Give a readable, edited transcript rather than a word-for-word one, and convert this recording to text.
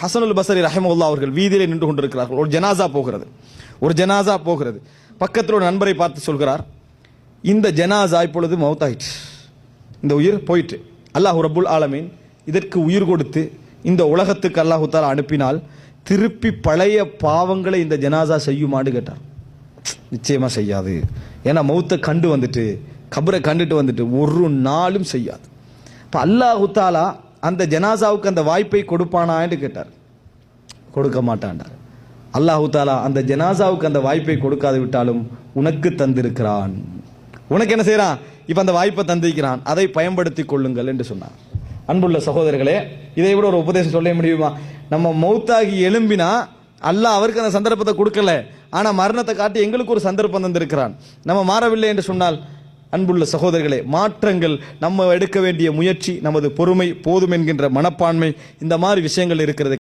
ஹசனுல் பஸரி ரஹிமஹுல்லாஹ் அவர்கள் வீதியிலே நின்று கொண்டிருக்கிறார்கள். ஒரு ஜனாசா போகிறது. பக்கத்தில் ஒரு நண்பரை பார்த்து சொல்கிறார், இந்த ஜனாசா இப்பொழுது மௌத்தாயிற்று, இந்த உயிர் போயிற்று. அல்லாஹ் ரப்புல் ஆலமீன் இதற்கு உயிர் கொடுத்து இந்த உலகத்துக்கு அல்லாஹ் தஆலா அனுப்பினால் திருப்பி பழைய பாவங்களை இந்த ஜனாசா செய்யுமான்னு கேட்டார். நிச்சயமா செய்யாது. ஏன்னா மௌத்தை கண்டு வந்துட்டு, கபரை கண்டுட்டு வந்துட்டு ஒரு நாளும் செய்யாது. இப்போ அல்லாஹ் தஆலா அந்த ஜனாசாவுக்கு அந்த வாய்ப்பை கொடுப்பானா என்று கேட்டார். கொடுக்க மாட்டான்டார். அல்லாஹ் தஆலா அந்த ஜனாசாவுக்கு அந்த வாய்ப்பை கொடுக்காது விட்டாலும் உனக்கு தந்திருக்கிறான். உனக்கு என்ன செய்யறான்? இப்ப அந்த வாய்ப்பை தந்திருக்கிறான், அதை பயன்படுத்திக் கொள்ளுங்கள் என்று சொன்னார். அன்புள்ள சகோதரர்களே, இதை விட ஒரு உபதேசம் சொல்ல முடியுமா? நம்ம மௌத்தாகி எழும்பினா அல்லாஹ் அவருக்கு அந்த சந்தர்ப்பத்தை கொடுக்கல, ஆனா மரணத்தை காட்டி எங்களுக்கு ஒரு சந்தர்ப்பம் தந்திருக்கிறான். நம்ம மாறவில்லை என்று சொன்னால், அன்புள்ள சகோதரர்களே, மாற்றங்கள், நம்ம எடுக்க வேண்டிய முயற்சி, நமது பொறுமை போதும் என்கின்ற மனப்பான்மை, இந்த மாதிரி விஷயங்கள் இருக்கிறது.